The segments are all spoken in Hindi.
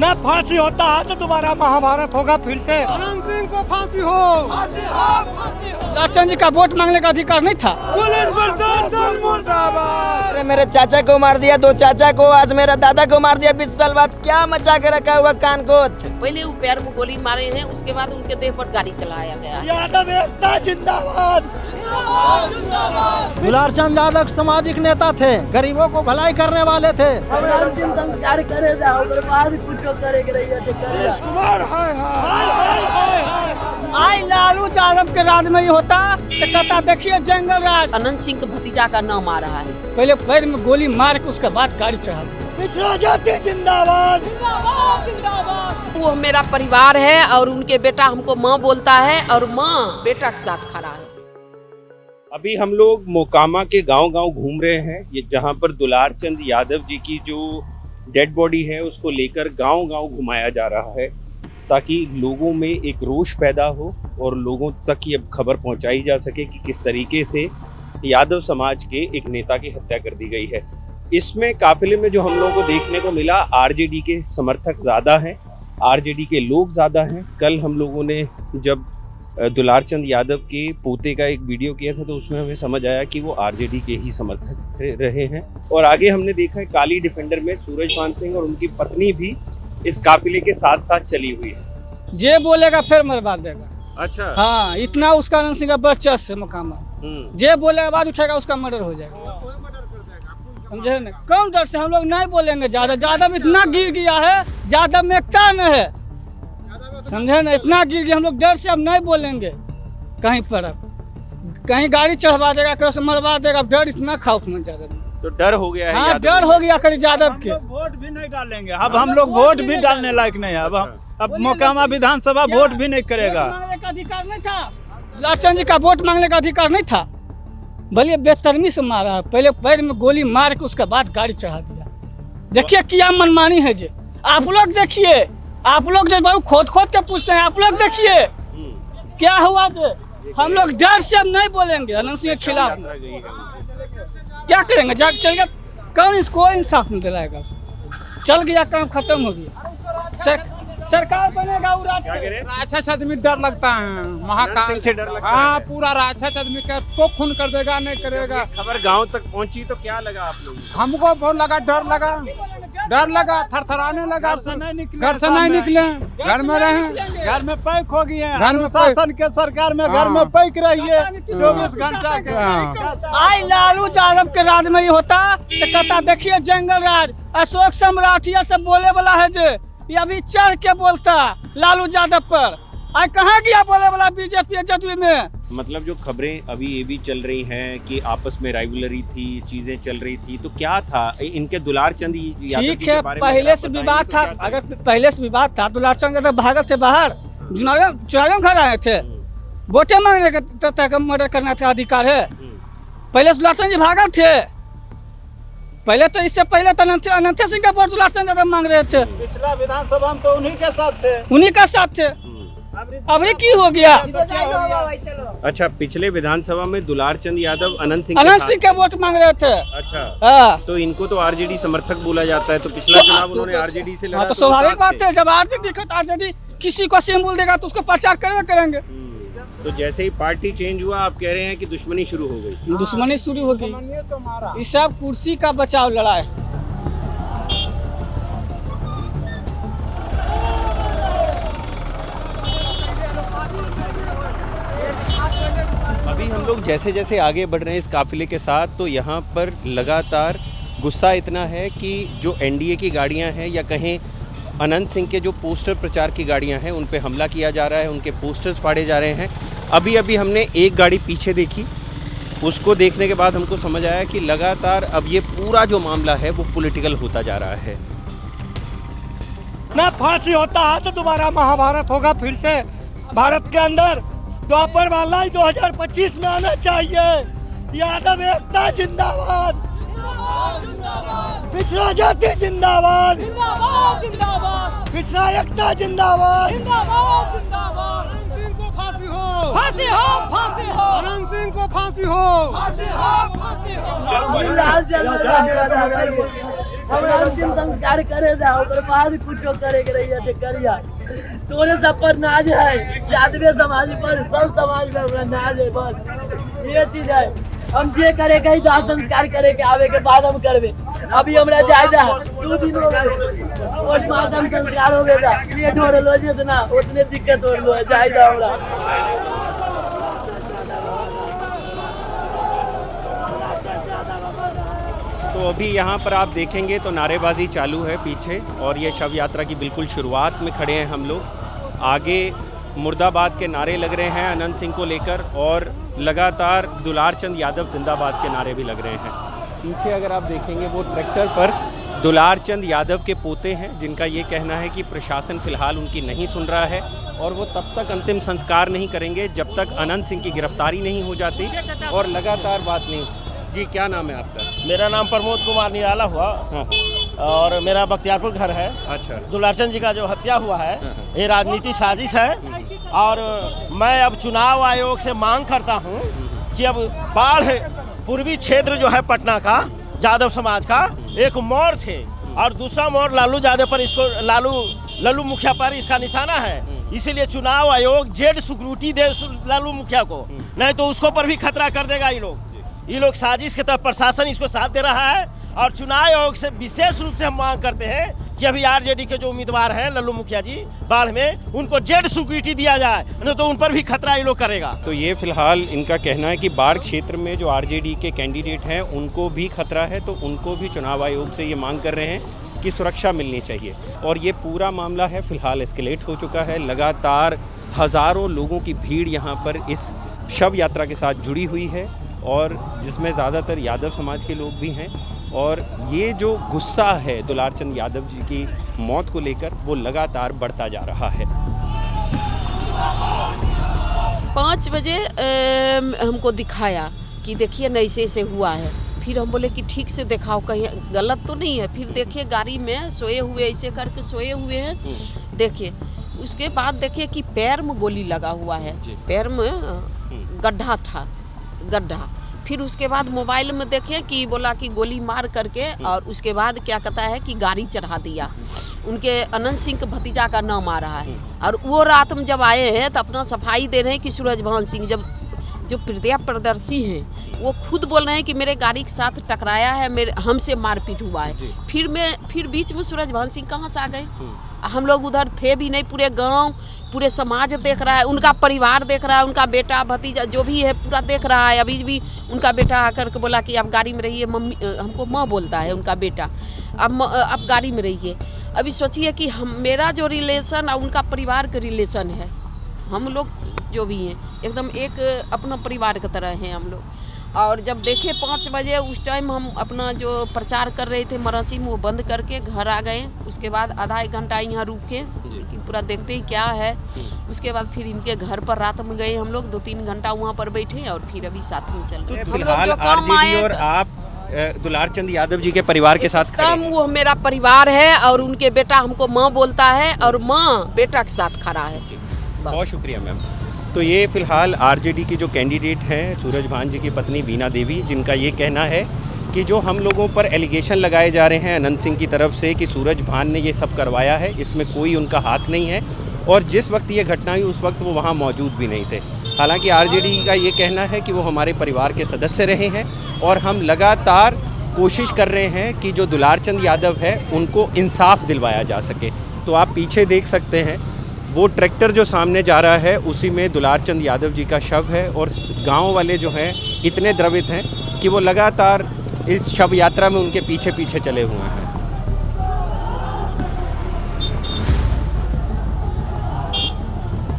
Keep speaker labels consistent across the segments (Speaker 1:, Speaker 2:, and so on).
Speaker 1: न फांसी होता है तो तुम्हारा महाभारत होगा फिर से।
Speaker 2: अनंत सिंह को फांसी हो।
Speaker 3: लालचंद जी का वोट मांगने का अधिकार नहीं था।
Speaker 2: पुलिस प्रशासन मुर्दाबाद।
Speaker 4: मेरे चाचा को मार दिया, दो चाचा को, आज मेरा दादा को मार दिया। 20 साल बाद क्या मचा के रखा हुआ कान को।
Speaker 5: पहले वो पैर में गोली मारे हैं, उसके बाद उनके देह पर गाड़ी चलाया गया।
Speaker 1: यादव एकता जिंदाबाद।
Speaker 2: दुलारचंद यादव सामाजिक नेता थे, गरीबों को भलाई करने वाले थे।
Speaker 4: अंतिम संस्कार करे बाद कुछ करे
Speaker 1: कुमार
Speaker 3: आई लालू यादव के राज में ही होता तो कहता देखिए जंगल राज।
Speaker 5: अनंत सिंह के भतीजा का नाम आ रहा है।
Speaker 3: पहले पैर में गोली मार के उसके बाद गाड़ी चढ़ा दी।
Speaker 1: पिछड़ा जाति जिंदाबाद।
Speaker 5: वो मेरा परिवार है और उनके बेटा हमको माँ बोलता है और माँ बेटा के साथ खड़ा है।
Speaker 6: अभी हम लोग मोकामा के गांव-गांव घूम रहे हैं, ये जहां पर दुलारचंद यादव जी की जो डेड बॉडी है उसको लेकर गांव-गांव घुमाया जा रहा है ताकि लोगों में एक रोष पैदा हो और लोगों तक ये खबर पहुंचाई जा सके कि किस तरीके से यादव समाज के एक नेता की हत्या कर दी गई है। इसमें काफिले में जो हम लोगों को देखने को मिला, आरजेडी के समर्थक ज़्यादा हैं, आरजेडी के लोग ज़्यादा हैं। कल हम लोगों ने जब दुलारचंद यादव के पोते का एक वीडियो किया था तो उसमें हमें समझ आया कि वो आरजेडी के ही समर्थक रहे हैं। और आगे हमने देखा है काली डिफेंडर में सूरजभान सिंह और उनकी पत्नी भी इस काफिले के साथ साथ चली हुई है।
Speaker 3: जे बोलेगा फिर मरवा देगा।
Speaker 6: अच्छा,
Speaker 3: हाँ, इतना उसका अनंत सिंह का वर्चस्व है मुकामा। जे बोलेगा आवाज उठेगा उसका मर्डर हो जाएगा, समझे न? कौन डर से हम लोग नहीं बोलेंगे। यादव इतना गिर गया है, यादव में एकता न है, समझे ना? इतना गिर गया, हम लोग डर से अब नहीं बोलेंगे कहीं पर। अब कहीं गाड़ी चढ़वा देगा, कहीं से मरवा देगा, डर इतना खौफ में यादव।
Speaker 6: तो डर हो गया है।
Speaker 3: हाँ, डर हो गया कर यादव के।
Speaker 2: वोट भी नहीं डालेंगे अब, हम लोग वोट भी डालने लायक नहीं है। अब मोकामा विधानसभा वोट भी नहीं करेगा।
Speaker 3: मांगने का अधिकार नहीं था, लालचंद जी का वोट मांगने का अधिकार नहीं था। भले बेतरमी से मारा, पहले पैर में गोली मार के उसके बाद गाड़ी चढ़ा दिया। देखिए क्या मनमानी है जे। आप लोग देखिए, आप लोग जो बाबू खोद खोद के पूछते हैं, आप लोग देखिए क्या हुआ जे। हम लोग डर से अब नहीं बोलेंगे अनंत सिंह के खिलाफ। क्या करेंगे, जाग चल गया, कौन इसको इंसाफ में दिलाएगा? चल गया, काम खत्म हो गया। सरकार बनेगा, वो राज करेगा।
Speaker 7: राक्षस आदमी डर लगता है, महाकाल
Speaker 6: से डर लगता
Speaker 7: हाँ,
Speaker 6: है।
Speaker 7: पूरा राक्षस आदमी को खून कर देगा, नहीं करेगा।
Speaker 6: खबर गांव तक पहुंची तो क्या लगा आप लोगों को?
Speaker 7: हमको बहुत लगा, डर लगा, थरथराने लगा। घर से नहीं निकले, घर में रहे,
Speaker 2: घर में पैक हो गए हैं।
Speaker 7: घर में
Speaker 2: शासन के सरकार में घर में पैक रही है 24 घंटा के।
Speaker 3: आई लालू यादव के राज में ही होता तो कहता देखिए जंगल राज। अशोक सम्राट ये सब बोले वाला है जे, ये अभी चढ़ के बोलता लालू यादव पर। आज कहाँ गया बोले वाला बीजेपी जदयू में?
Speaker 6: मतलब जो खबरें अभी ये भी चल रही हैं कि आपस में राइवलरी थी, चीजें चल रही थी, तो क्या था इनके दुलारचंद यादव जी
Speaker 3: ठीक है,
Speaker 6: के बारे में
Speaker 3: पहले से विवाद था। अगर पहले से विवाद था, दुलारचंद यादव भागल थे बाहर, चुनाव में घर आए थे, वोटे मांगने का मर्डर करना था अधिकार है। पहले से दुलारचंद जी भागल थे। पहले तो इससे पहले तो अनंत सिंह का वोट दुलारचंद यादव मांग रहे थे।
Speaker 2: पिछला विधानसभा में तो उन्हीं के साथ थे,
Speaker 3: उन्हीं का साथ थे। अब ये की हो गया?
Speaker 6: अच्छा, पिछले विधानसभा में दुलारचंद यादव अनंत सिंह
Speaker 3: के वोट मांग रहे थे।
Speaker 6: अच्छा,
Speaker 3: हाँ,
Speaker 6: तो इनको तो आरजेडी समर्थक बोला जाता है, तो पिछला चुनाव उन्होंने आरजेडी से लड़ा।
Speaker 3: तो स्वाभाविक बात है, जब आरजेडी किसी को सिंबल देगा तो उसको प्रचार करेंगे।
Speaker 6: तो जैसे ही पार्टी चेंज हुआ, आप कह रहे हैं कि दुश्मनी शुरू हो गई।
Speaker 3: दुश्मनी शुरू हो गई। इस सब कुर्सी का बचाव लड़ा है।
Speaker 6: अभी हम लोग जैसे जैसे आगे बढ़ रहे हैं इस काफिले के साथ, तो यहाँ पर लगातार गुस्सा इतना है कि जो एनडीए की गाड़ियाँ हैं या कहें अनंत सिंह के जो पोस्टर प्रचार की गाड़ियाँ हैं उन पे हमला किया जा रहा है, उनके पोस्टर्स फाड़े जा रहे हैं। अभी हमने एक गाड़ी पीछे देखी, उसको देखने के बाद हमको समझ आया कि लगातार अब ये पूरा जो मामला है वो पॉलिटिकल होता जा रहा है।
Speaker 1: न फांसी होता है तो तुम्हारा महाभारत होगा फिर से। भारत के अंदर द्वापर वाला ही 2025 में आना चाहिए। यादव एकता जिंदाबाद। पिछड़ा जाति जिंदाबाद। पिछड़ा एकता जिंदाबाद।
Speaker 2: अनंत सिंह को फांसी हो। अनंत सिंह को फांसी हो।
Speaker 4: हमरा अंतिम संस्कार करे जा ओकर बाद कुछो करे के रहिए ते करिया तोरे सब पर नाज है यादवे समाज पर सब समाज में हमरा नाज है बस ये चीज है हम जे करे कहीं दाह संस्कार करे के आवे के बाद हम करबे अभी हमरा जायदा 2 दिन हो गए और मातम संस्कार हो गया लेट हो रहलो जितना उतने दिक्कत हो रहलो जायदा हमरा
Speaker 6: तो अभी यहाँ पर आप देखेंगे तो नारेबाजी चालू है पीछे और ये शव यात्रा की बिल्कुल शुरुआत में खड़े हैं हम लोग। आगे मुर्दाबाद के नारे लग रहे हैं अनंत सिंह को लेकर और लगातार दुलार चंद यादव जिंदाबाद के नारे भी लग रहे हैं। पीछे अगर आप देखेंगे वो ट्रैक्टर पर दुलार चंद यादव के पोते हैं जिनका ये कहना है कि प्रशासन फ़िलहाल उनकी नहीं सुन रहा है और वो तब तक अंतिम संस्कार नहीं करेंगे जब तक अनंत सिंह की गिरफ्तारी नहीं हो जाती और लगातार बात नहीं। जी क्या नाम है आपका?
Speaker 8: मेरा नाम प्रमोद कुमार निराला हुआ और मेरा बख्तियारपुर घर है।
Speaker 6: अच्छा।
Speaker 8: दुलारचंद जी का जो हत्या हुआ है ये राजनीति साजिश है और मैं अब चुनाव आयोग से मांग करता हूं कि अब बाढ़ पूर्वी क्षेत्र जो है पटना का यादव समाज का एक मोड़ थे और दूसरा मोड़ लालू यादव पर इसको लालू मुखिया पर इसका निशाना है, इसीलिए चुनाव आयोग जेड सिक्योरिटी दे लालू मुखिया को, नहीं तो उसको पर भी खतरा कर देगा। ये लोग साजिश के तहत प्रशासन इसको साथ दे रहा है और चुनाव आयोग से विशेष रूप से हम मांग करते हैं कि अभी आरजेडी के जो उम्मीदवार हैं लल्लू मुखिया जी बाढ़ में उनको जेड सिक्योरिटी दिया जाए, नहीं तो उन पर भी खतरा ये लोग करेगा।
Speaker 6: तो ये फिलहाल इनका कहना है कि बाढ़ क्षेत्र में जो आरजेडी के कैंडिडेट हैं उनको भी खतरा है, तो उनको भी चुनाव आयोग से ये मांग कर रहे हैं कि सुरक्षा मिलनी चाहिए। और ये पूरा मामला है फिलहाल एस्केलेट हो चुका है। लगातार हज़ारों लोगों की भीड़ यहाँ पर इस शव यात्रा के साथ जुड़ी हुई है और जिसमें ज़्यादातर यादव समाज के लोग भी हैं और ये जो गुस्सा है दुलारचंद यादव जी की मौत को लेकर वो लगातार बढ़ता जा रहा है।
Speaker 5: 5 बजे हमको दिखाया कि देखिए न ऐसे हुआ है, फिर हम बोले कि ठीक से दिखाओ कहीं गलत तो नहीं है। फिर देखिए गाड़ी में सोए हुए ऐसे करके सोए हुए हैं, देखिए उसके बाद देखिए कि पैर में गोली लगा हुआ है, पैर में गड्ढा था गड्ढा। फिर उसके बाद मोबाइल में देखे कि बोला कि गोली मार करके और उसके बाद क्या कहता है कि गाड़ी चढ़ा दिया। उनके अनंत सिंह के भतीजा का नाम आ रहा है और वो रात में जब आए हैं तो अपना सफाई दे रहे हैं कि सूरजभान सिंह जो प्रदेश प्रदर्शी हैं वो खुद बोल रहे हैं कि मेरे गाड़ी के साथ टकराया है, मेरे हमसे मारपीट हुआ है। फिर बीच में सूरजभान सिंह कहाँ से आ गए? हम लोग उधर थे भी नहीं, पूरे गांव पूरे समाज देख रहा है, उनका परिवार देख रहा है, उनका बेटा भतीजा जो भी है पूरा देख रहा है। अभी भी उनका बेटा आकर के बोला कि आप गाड़ी में रहिए, मम्मी हमको माँ बोलता है उनका बेटा, अब गाड़ी में रहिए। अभी सोचिए कि मेरा जो रिलेशन और उनका परिवार का रिलेशन है, हम लोग जो भी हैं एकदम एक अपना परिवार की तरह हैं हम लोग। और जब देखे 5 बजे उस टाइम हम अपना जो प्रचार कर रहे थे मराठी में वो बंद करके घर आ गए। उसके बाद आधा 1 घंटा यहाँ रुक के कि पूरा देखते ही क्या है। उसके बाद फिर इनके घर पर रात में गए हम लोग 2-3 घंटा वहाँ पर बैठे और फिर अभी साथ में चल रहे।
Speaker 6: फिलहाल आरजेडी और आप दुलारचंद यादव जी के परिवार के साथ खड़े हैं।
Speaker 5: वो मेरा परिवार है और उनके बेटा हमको माँ बोलता है और माँ बेटा के साथ खड़ा है।
Speaker 6: बहुत शुक्रिया मैम। तो ये फिलहाल आरजेडी की जो कैंडिडेट हैं सूरजभान जी की पत्नी वीना देवी, जिनका ये कहना है कि जो हम लोगों पर एलिगेशन लगाए जा रहे हैं अनंत सिंह की तरफ से कि सूरजभान ने ये सब करवाया है, इसमें कोई उनका हाथ नहीं है और जिस वक्त ये घटना हुई उस वक्त वो वहाँ मौजूद भी नहीं थे। हालांकि आरजेडी का ये कहना है कि वो हमारे परिवार के सदस्य रहे हैं और हम लगातार कोशिश कर रहे हैं कि जो दुलारचंद यादव है उनको इंसाफ दिलवाया जा सके। तो आप पीछे देख सकते हैं वो ट्रैक्टर जो सामने जा रहा है उसी में दुलारचंद यादव जी का शव है और गांव वाले जो हैं इतने द्रवित हैं कि वो लगातार इस शव यात्रा में उनके पीछे पीछे चले हुए हैं।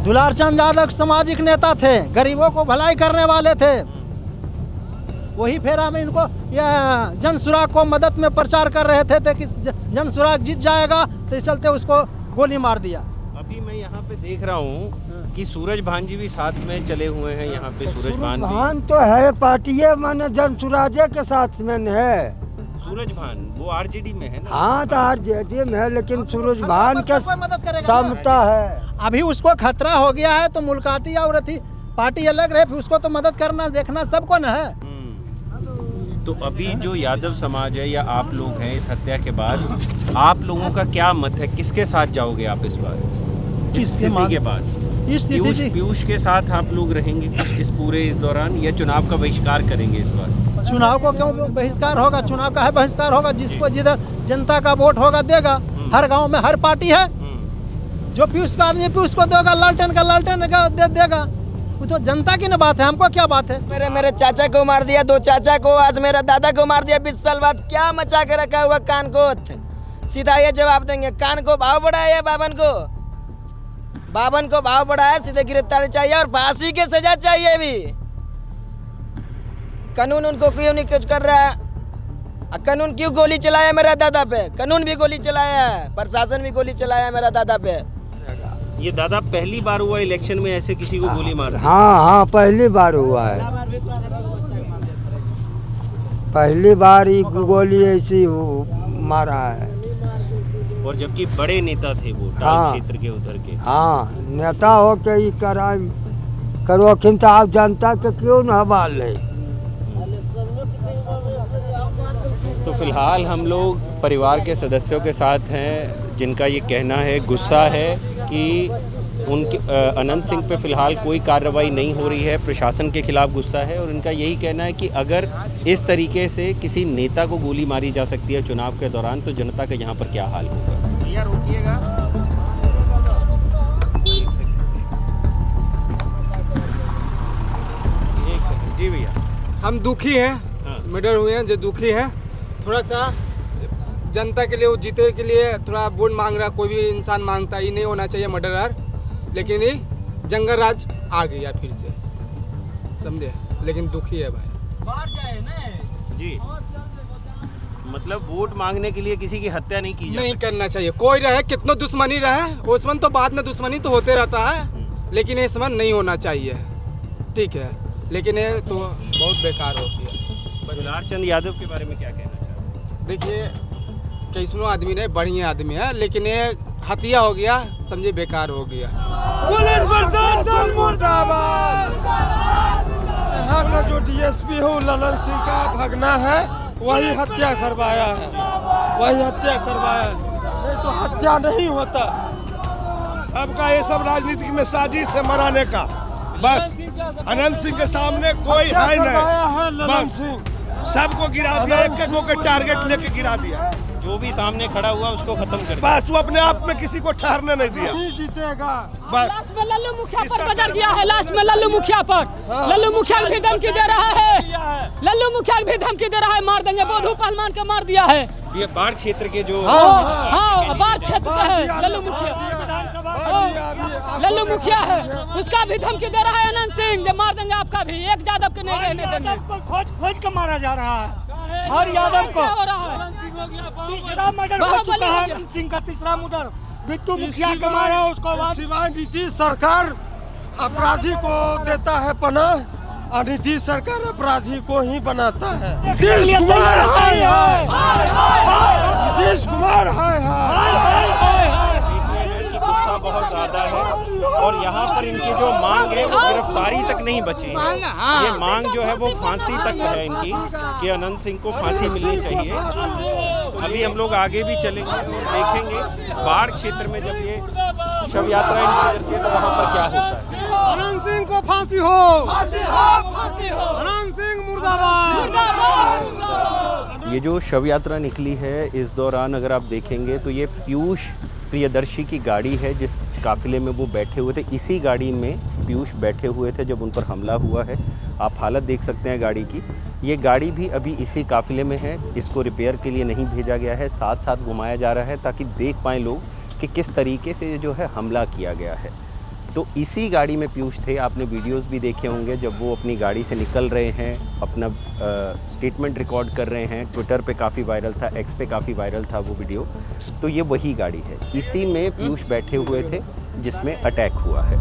Speaker 9: दुलारचंद यादव सामाजिक नेता थे, गरीबों को भलाई करने वाले थे। वही फेरा में इनको यह जन सुराग को मदद में प्रचार कर रहे थे कि जन सुराग जीत जाएगा, तो इस चलते उसको गोली मार दिया।
Speaker 6: अभी मैं यहाँ पे देख रहा हूँ कि सूरजभान जी भी साथ में चले हुए हैं। यहाँ पे सूरजभान
Speaker 1: तो है पार्टी माने जन सुराजे के साथ में है।
Speaker 6: सूरजभान वो आरजेडी में है ना?
Speaker 1: हाँ तो आरजेडी में है, लेकिन सूरजभान के समता है।
Speaker 9: अभी उसको खतरा हो गया है तो मुलाकाती और पार्टी अलग रहे, फिर उसको तो मदद करना देखना सबको न है।
Speaker 6: तो अभी जो यादव समाज है या आप लोग हैं इस हत्या के बाद आप लोगों का क्या मत है, किसके साथ जाओगे आप इस बार, इस स्थिति के बाद?
Speaker 9: इस स्थिति
Speaker 6: पीयूष के साथ आप लोग रहेंगे इस दौरान या चुनाव का बहिष्कार करेंगे इस बार?
Speaker 9: चुनाव को क्यों बहिष्कार होगा? चुनाव का है बहिष्कार होगा, जिसको जिधर जनता का वोट होगा देगा। हर गांव में हर पार्टी है, जो पीयूष का आदमी पीयूष को देगा, लालटेन का देगा। वो तो जनता की ना बात है, हमको क्या बात है?
Speaker 4: मेरे चाचा को मार दिया, 2 चाचा को, आज मेरा दादा को मार दिया 20 साल बाद। क्या मचा के रखा हुआ कान को? सीधा ये जवाब देंगे, कान को भाव बढ़ाया है बावन को भाव बढ़ाया, सीधे गिरफ्तारी चाहिए और फांसी की सजा चाहिए भी। कानून उनको क्यों नहीं कुछ कर रहा है? कानून क्यों गोली चलाया मेरा दादा पे? कानून भी गोली चलाया है, प्रशासन भी गोली चलाया मेरा दादा पे।
Speaker 6: ये दादा पहली बार हुआ इलेक्शन में ऐसे किसी को गोली मारा?
Speaker 1: हाँ, पहली बार हुआ है। पहली बार ही गोली ऐसी मारा है।
Speaker 6: और जबकि बड़े नेता थे वो टाउन क्षेत्र के उधर के।
Speaker 1: हाँ, नेता हो के ही कराई करो, किंतु आप जनता के क्यों न हवाल है?
Speaker 6: तो फिलहाल हम लोग परिवार के सदस्यों के साथ हैं जिनका ये कहना है, गुस्सा है कि उनके अनंत सिंह पे फ़िलहाल कोई कार्रवाई नहीं हो रही है, प्रशासन के खिलाफ गुस्सा है। और इनका यही कहना है कि अगर इस तरीके से किसी नेता को गोली मारी जा सकती है चुनाव के दौरान तो जनता का यहाँ पर क्या हाल होगा। भैया रोकिएगा, एक सेकंड जी भैया।
Speaker 7: हम दुखी हैं, मर्डर हुए हैं जो दुखी हैं। थोड़ा सा जनता के लिए, वो जीते के लिए थोड़ा वोट मांग रहा, कोई भी इंसान मांगता, ये नहीं होना चाहिए मर्डरर, लेकिन ये जंगल राज आ गया फिर से, समझे। लेकिन दुखी है भाई।
Speaker 3: बाहर जाए ना
Speaker 6: जी, मतलब वोट मांगने के लिए किसी की हत्या नहीं की
Speaker 7: नहीं करना चाहिए। कोई रहे, कितना दुश्मनी रहे, उसमें तो बाद में दुश्मनी तो होते रहता है, लेकिन ये समझ नहीं होना चाहिए, ठीक है। लेकिन ये तो बहुत बेकार होती है।
Speaker 6: दुलार चंद यादव के बारे में क्या कहना चाहते हैं?
Speaker 7: देखिए, कैसनो आदमी नहीं, बढ़िया आदमी है, लेकिन ये हत्या हो गया, समझे बेकार हो गया।
Speaker 1: पुलिस प्रशासन मुर्दाबाद। यहाँ का जो डीएसपी हो ललन सिंह का भगना है, वही हत्या करवाया है, नहीं तो हत्या नहीं होता। सबका ये सब राजनीति में साजिश है मराने का, बस। अनंत सिंह के सामने कोई है नहीं, बस सबको गिरा दिया, एक को टारगेट लेके गिरा दिया।
Speaker 6: जो भी सामने खड़ा हुआ उसको खत्म कर दिया,
Speaker 1: बस वो अपने आप में किसी को ठहरने नहीं दिया। जीतेगा बस।
Speaker 3: लास्ट में लल्लू मुखिया पर बदल गया है, लास्ट में लल्लू मुखिया पर, लल्लू मुखिया भी धमकी दे रहा है, लल्लू मुखिया भी धमकी दे रहा है, मार देंगे, बोधू पहलवान का मार दिया है।
Speaker 6: ये बाढ़ क्षेत्र के जो
Speaker 3: हाँ, बाढ़ क्षेत्र का है लल्लू मुखिया है, उसका भी धमकी दे रहा है अनंत सिंह, जब मार देंगे आपका भी, एक यादव के नहीं रहने देंगे।
Speaker 1: खोज के मारा जा रहा है हर यादव को।
Speaker 3: हो रहा है,
Speaker 1: तीसरा मर्डर हो चुका है अनंत सिंह का, तीसरा मर्डर बिट्टू मुखिया का मारा है। उसको बाद सिवाय नीतीश सरकार अपराधी को देता है पनाह, और नीतीश सरकार अपराधी को ही बनाता है। नीतीश कुमार
Speaker 6: गुस्सा बहुत ज्यादा है और यहाँ पर इनकी जो मांग है वो गिरफ्तारी तक नहीं बची है। ये मांग जो है वो फांसी तक है इनकी, कि अनंत सिंह को फांसी मिलनी चाहिए। अभी हम लोग आगे भी चलेंगे और देखेंगे बाढ़ क्षेत्र में जब ये शव यात्रा इनकी करती है तो वहाँ पर क्या होता है।
Speaker 1: अनंत सिंह को फांसी हो, अनंत सिंह मुर्दाबाद।
Speaker 6: ये जो शव यात्रा निकली है इस दौरान अगर आप देखेंगे तो ये पीयूष प्रियदर्शी की गाड़ी है जिस काफिले में वो बैठे हुए थे। इसी गाड़ी में पीयूष बैठे हुए थे जब उन पर हमला हुआ है। आप हालत देख सकते हैं गाड़ी की। ये गाड़ी भी अभी इसी काफिले में है, इसको रिपेयर के लिए नहीं भेजा गया है, साथ साथ घुमाया जा रहा है ताकि देख पाएँ लोग कि किस तरीके से जो है हमला किया गया है। तो इसी गाड़ी में पीयूष थे। आपने वीडियोस भी देखे होंगे जब वो अपनी गाड़ी से निकल रहे हैं, अपना स्टेटमेंट रिकॉर्ड कर रहे हैं। ट्विटर पे काफ़ी वायरल था, एक्स पे काफ़ी वायरल था वो वीडियो। तो ये वही गाड़ी है, इसी में पीयूष बैठे हुए थे जिसमें अटैक हुआ है।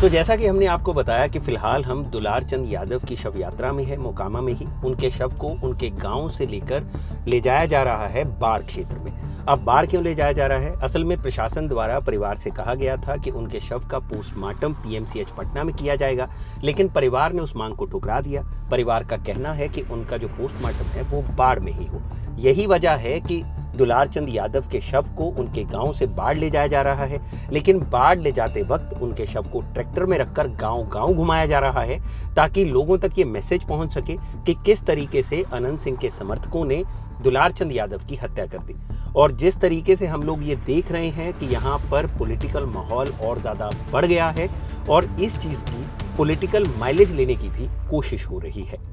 Speaker 6: तो जैसा कि हमने आपको बताया कि फिलहाल हम दुलार चंद यादव की शव यात्रा में है, मोकामा में ही। उनके शव को उनके गांव से लेकर ले जाया जा रहा है बाढ़ क्षेत्र में। अब बाढ़ क्यों ले जाया जा रहा है? असल में प्रशासन द्वारा परिवार से कहा गया था कि उनके शव का पोस्टमार्टम पीएमसीएच पटना में किया जाएगा, लेकिन परिवार ने उस मांग को ठुकरा दिया। परिवार का कहना है कि उनका जो पोस्टमार्टम है वो बाढ़ में ही हो। यही वजह है कि दुलार चंद यादव के शव को उनके गांव से बाढ़ ले जाया जा रहा है, लेकिन बाढ़ ले जाते वक्त उनके शव को ट्रैक्टर में रखकर गांव-गांव घुमाया जा रहा है, ताकि लोगों तक ये मैसेज पहुंच सके कि किस तरीके से अनंत सिंह के समर्थकों ने दुलार चंद यादव की हत्या कर दी। और जिस तरीके से हम लोग ये देख रहे हैं कि यहाँ पर पॉलिटिकल माहौल और ज़्यादा बढ़ गया है और इस चीज़ की पॉलिटिकल माइलेज लेने की भी कोशिश हो रही है।